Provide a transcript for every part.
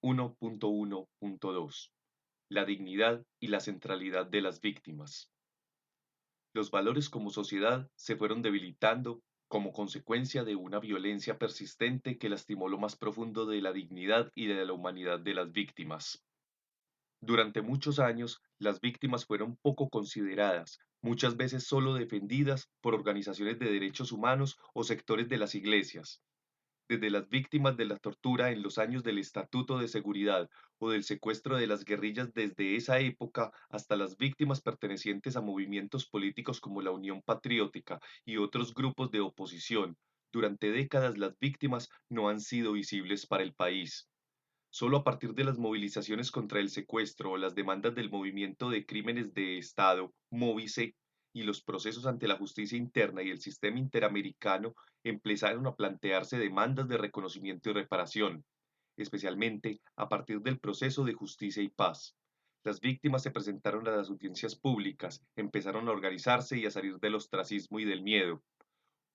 1.1.2. La dignidad y la centralidad de las víctimas. Los valores como sociedad se fueron debilitando como consecuencia de una violencia persistente que lastimó lo más profundo de la dignidad y de la humanidad de las víctimas. Durante muchos años, las víctimas fueron poco consideradas, muchas veces solo defendidas por organizaciones de derechos humanos o sectores de las iglesias. Desde las víctimas de la tortura en los años del Estatuto de Seguridad o del secuestro de las guerrillas desde esa época hasta las víctimas pertenecientes a movimientos políticos como la Unión Patriótica y otros grupos de oposición. Durante décadas las víctimas no han sido visibles para el país. Solo a partir de las movilizaciones contra el secuestro o las demandas del Movimiento de Crímenes de Estado, MOVICE, y los procesos ante la justicia interna y el sistema interamericano empezaron a plantearse demandas de reconocimiento y reparación, especialmente a partir del proceso de justicia y paz. Las víctimas se presentaron a las audiencias públicas, empezaron a organizarse y a salir del ostracismo y del miedo.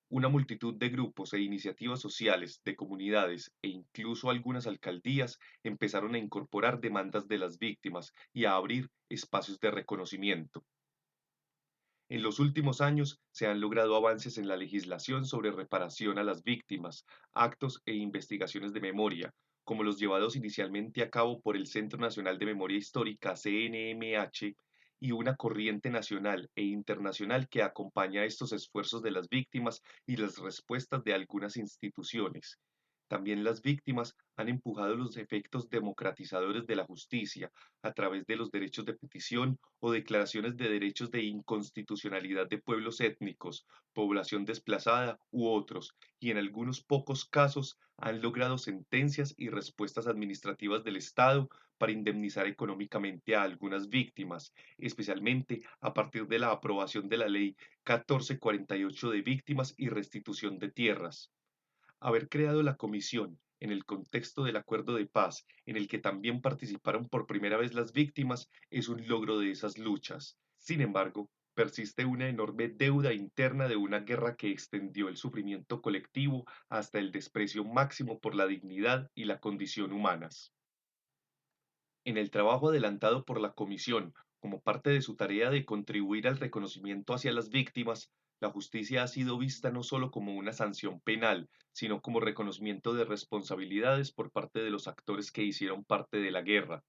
Una multitud de grupos e iniciativas sociales, de comunidades e incluso algunas alcaldías empezaron a incorporar demandas de las víctimas y a abrir espacios de reconocimiento. En los últimos años se han logrado avances en la legislación sobre reparación a las víctimas, actos e investigaciones de memoria, como los llevados inicialmente a cabo por el Centro Nacional de Memoria Histórica CNMH y una corriente nacional e internacional que acompaña estos esfuerzos de las víctimas y las respuestas de algunas instituciones. También las víctimas han empujado los efectos democratizadores de la justicia a través de los derechos de petición o declaraciones de derechos de inconstitucionalidad de pueblos étnicos, población desplazada u otros, y en algunos pocos casos han logrado sentencias y respuestas administrativas del Estado para indemnizar económicamente a algunas víctimas, especialmente a partir de la aprobación de la Ley 1448 de víctimas y restitución de tierras. Haber creado la comisión en el contexto del acuerdo de paz, en el que también participaron por primera vez las víctimas, es un logro de esas luchas. Sin embargo, persiste una enorme deuda interna de una guerra que extendió el sufrimiento colectivo hasta el desprecio máximo por la dignidad y la condición humanas. En el trabajo adelantado por la Comisión, como parte de su tarea de contribuir al reconocimiento hacia las víctimas, la justicia ha sido vista no solo como una sanción penal, sino como reconocimiento de responsabilidades por parte de los actores que hicieron parte de la guerra.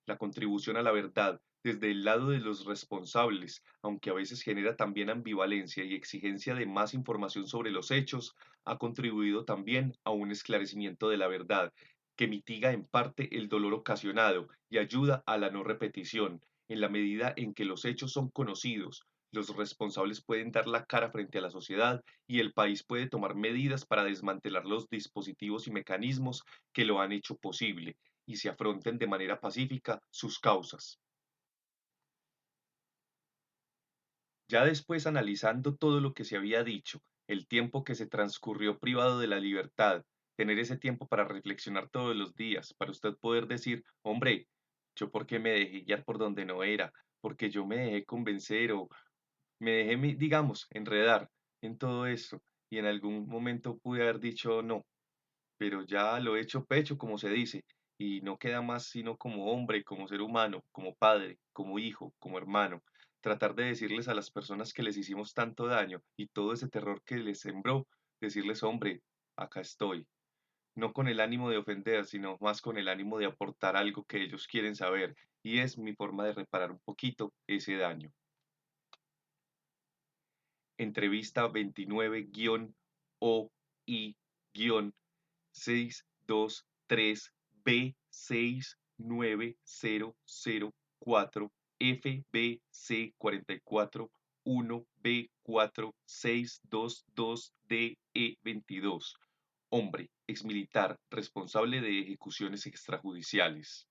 La contribución a la verdad desde el lado de los responsables, aunque a veces genera también ambivalencia y exigencia de más información sobre los hechos, ha contribuido también a un esclarecimiento de la verdad, que mitiga en parte el dolor ocasionado y ayuda a la no repetición. En la medida en que los hechos son conocidos, los responsables pueden dar la cara frente a la sociedad y el país puede tomar medidas para desmantelar los dispositivos y mecanismos que lo han hecho posible y se afronten de manera pacífica sus causas. Ya después analizando todo lo que se había dicho, el tiempo que se transcurrió privado de la libertad, tener ese tiempo para reflexionar todos los días, para usted poder decir, hombre, yo por qué me dejé guiar por donde no era, porque yo me dejé convencer o me dejé, digamos, enredar en todo eso y en algún momento pude haber dicho no, pero ya lo he hecho pecho, como se dice, y no queda más sino como hombre, como ser humano, como padre, como hijo, como hermano, tratar de decirles a las personas que les hicimos tanto daño y todo ese terror que les sembró, decirles, hombre, acá estoy, no con el ánimo de ofender, sino más con el ánimo de aportar algo que ellos quieren saber, y es mi forma de reparar un poquito ese daño. Entrevista 29-OI-623B69004 FBC441B4622DE22. Hombre, exmilitar, responsable de ejecuciones extrajudiciales.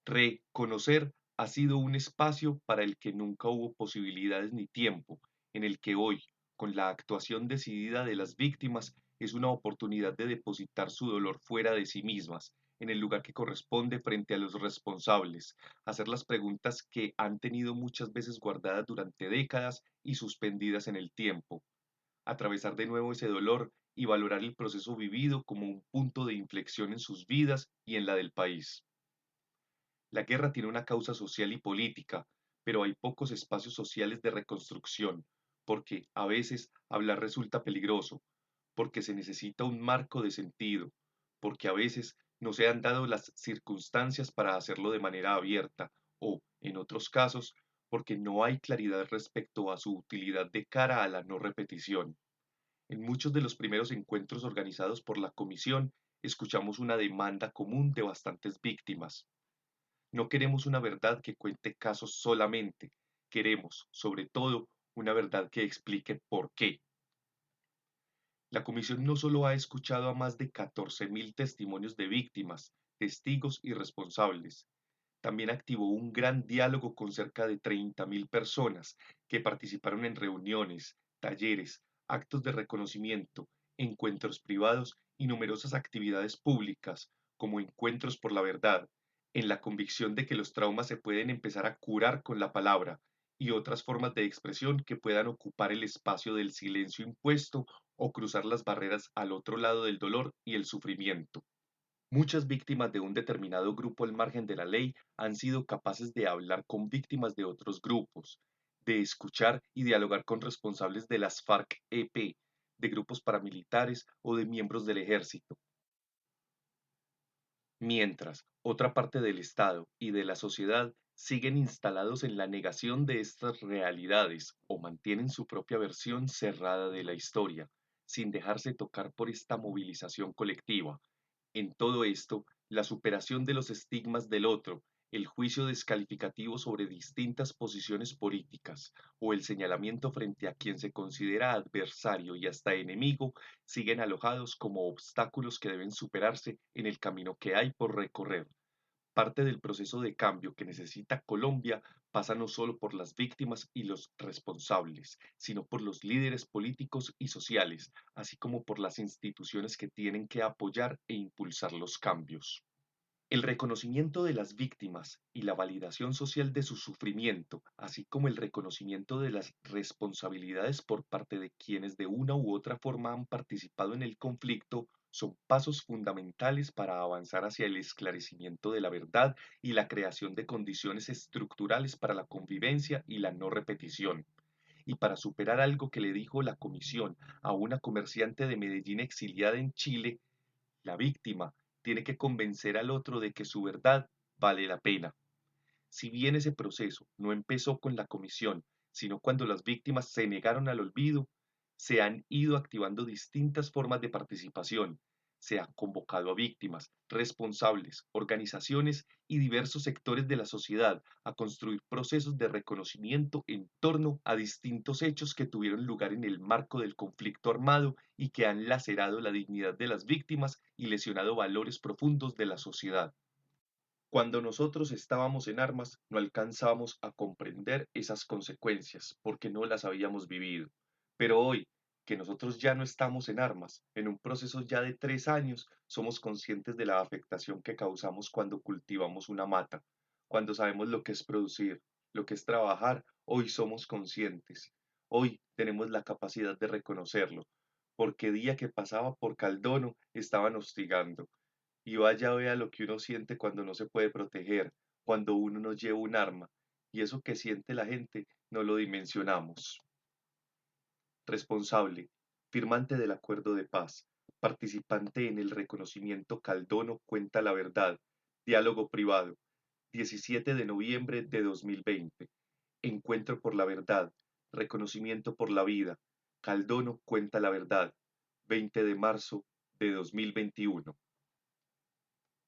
Reconocer ha sido un espacio para el que nunca hubo posibilidades ni tiempo, en el que hoy, con la actuación decidida de las víctimas, es una oportunidad de depositar su dolor fuera de sí mismas, en el lugar que corresponde frente a los responsables, hacer las preguntas que han tenido muchas veces guardadas durante décadas y suspendidas en el tiempo, atravesar de nuevo ese dolor y valorar el proceso vivido como un punto de inflexión en sus vidas y en la del país. La guerra tiene una causa social y política, pero hay pocos espacios sociales de reconstrucción, porque a veces hablar resulta peligroso, porque se necesita un marco de sentido, porque a veces no se han dado las circunstancias para hacerlo de manera abierta, o, en otros casos, porque no hay claridad respecto a su utilidad de cara a la no repetición. En muchos de los primeros encuentros organizados por la Comisión, escuchamos una demanda común de bastantes víctimas. No queremos una verdad que cuente casos solamente, queremos, sobre todo, una verdad que explique por qué. La comisión no solo ha escuchado a más de 14.000 testimonios de víctimas, testigos y responsables, también activó un gran diálogo con cerca de 30.000 personas que participaron en reuniones, talleres, actos de reconocimiento, encuentros privados y numerosas actividades públicas, como encuentros por la verdad, en la convicción de que los traumas se pueden empezar a curar con la palabra y otras formas de expresión que puedan ocupar el espacio del silencio impuesto o cruzar las barreras al otro lado del dolor y el sufrimiento. Muchas víctimas de un determinado grupo al margen de la ley han sido capaces de hablar con víctimas de otros grupos, de escuchar y dialogar con responsables de las FARC-EP, de grupos paramilitares o de miembros del ejército. Mientras, otra parte del Estado y de la sociedad siguen instalados en la negación de estas realidades o mantienen su propia versión cerrada de la historia, sin dejarse tocar por esta movilización colectiva. En todo esto, la superación de los estigmas del otro, el juicio descalificativo sobre distintas posiciones políticas o el señalamiento frente a quien se considera adversario y hasta enemigo siguen alojados como obstáculos que deben superarse en el camino que hay por recorrer. Parte del proceso de cambio que necesita Colombia pasa no solo por las víctimas y los responsables, sino por los líderes políticos y sociales, así como por las instituciones que tienen que apoyar e impulsar los cambios. El reconocimiento de las víctimas y la validación social de su sufrimiento, así como el reconocimiento de las responsabilidades por parte de quienes de una u otra forma han participado en el conflicto, son pasos fundamentales para avanzar hacia el esclarecimiento de la verdad y la creación de condiciones estructurales para la convivencia y la no repetición. Y para superar algo que le dijo la comisión a una comerciante de Medellín exiliada en Chile, la víctima tiene que convencer al otro de que su verdad vale la pena. Si bien ese proceso no empezó con la comisión, sino cuando las víctimas se negaron al olvido, se han ido activando distintas formas de participación. Se ha convocado a víctimas, responsables, organizaciones y diversos sectores de la sociedad a construir procesos de reconocimiento en torno a distintos hechos que tuvieron lugar en el marco del conflicto armado y que han lacerado la dignidad de las víctimas y lesionado valores profundos de la sociedad. Cuando nosotros estábamos en armas, no alcanzábamos a comprender esas consecuencias porque no las habíamos vivido. Pero hoy, que nosotros ya no estamos en armas, en un proceso ya de 3 años, somos conscientes de la afectación que causamos cuando cultivamos una mata, cuando sabemos lo que es producir, lo que es trabajar, hoy somos conscientes. Hoy tenemos la capacidad de reconocerlo, porque día que pasaba por Caldono estaban hostigando y vaya vea lo que uno siente cuando no se puede proteger, cuando uno no lleva un arma, y eso que siente la gente no lo dimensionamos. Responsable, firmante del acuerdo de paz, participante en el reconocimiento Caldono cuenta la verdad, diálogo privado, 17 de noviembre de 2020. Encuentro por la verdad, reconocimiento por la vida, Caldono cuenta la verdad, 20 de marzo de 2021.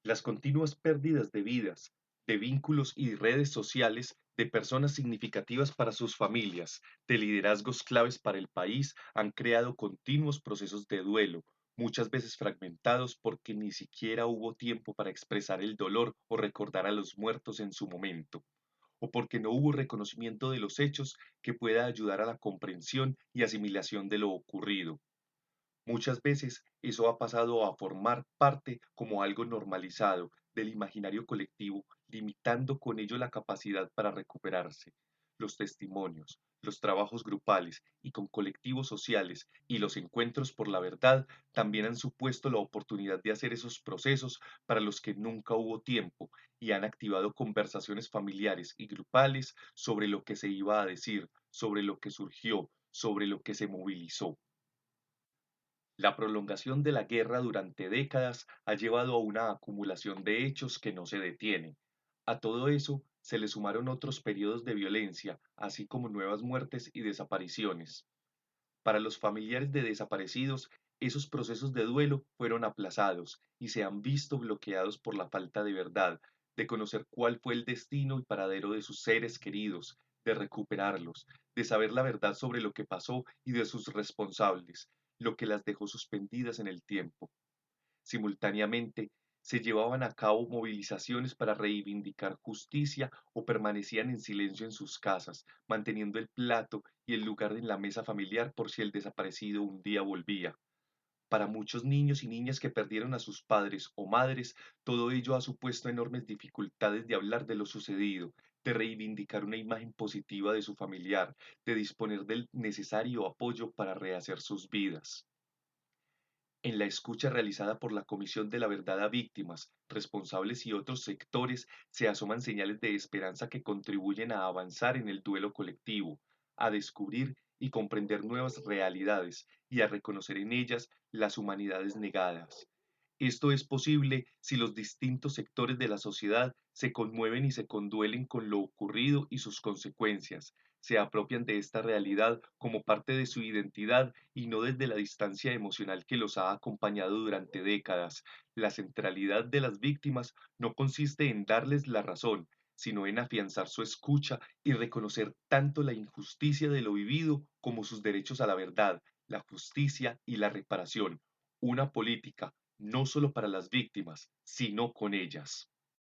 Las continuas pérdidas de vidas, de vínculos y redes sociales de personas significativas para sus familias, de liderazgos claves para el país, han creado continuos procesos de duelo, muchas veces fragmentados porque ni siquiera hubo tiempo para expresar el dolor o recordar a los muertos en su momento, o porque no hubo reconocimiento de los hechos que pueda ayudar a la comprensión y asimilación de lo ocurrido. Muchas veces eso ha pasado a formar parte como algo normalizado del imaginario colectivo, limitando con ello la capacidad para recuperarse. Los testimonios, Los trabajos grupales y con colectivos sociales y los encuentros por la verdad también han supuesto la oportunidad de hacer esos procesos para los que nunca hubo tiempo y han activado conversaciones familiares y grupales sobre lo que se iba a decir, sobre lo que surgió, sobre lo que se movilizó. La prolongación de la guerra durante décadas ha llevado a una acumulación de hechos que no se detienen. A todo eso se le sumaron otros periodos de violencia, así como nuevas muertes y desapariciones. Para los familiares de desaparecidos, esos procesos de duelo fueron aplazados y se han visto bloqueados por la falta de verdad, de conocer cuál fue el destino y paradero de sus seres queridos, de recuperarlos, de saber la verdad sobre lo que pasó y de sus responsables, lo que las dejó suspendidas en el tiempo. Simultáneamente, se llevaban a cabo movilizaciones para reivindicar justicia o permanecían en silencio en sus casas, manteniendo el plato y el lugar en la mesa familiar por si el desaparecido un día volvía. Para muchos niños y niñas que perdieron a sus padres o madres, todo ello ha supuesto enormes dificultades de hablar de lo sucedido, de reivindicar una imagen positiva de su familiar, de disponer del necesario apoyo para rehacer sus vidas. En la escucha realizada por la Comisión de la Verdad a víctimas, responsables y otros sectores se asoman señales de esperanza que contribuyen a avanzar en el duelo colectivo, a descubrir y comprender nuevas realidades y a reconocer en ellas las humanidades negadas. Esto es posible si los distintos sectores de la sociedad se conmueven y se conduelen con lo ocurrido y sus consecuencias, se apropian de esta realidad como parte de su identidad y no desde la distancia emocional que los ha acompañado durante décadas. La centralidad de las víctimas no consiste en darles la razón, sino en afianzar su escucha y reconocer tanto la injusticia de lo vivido como sus derechos a la verdad, la justicia y la reparación. Una política no solo para las víctimas, sino con ellas.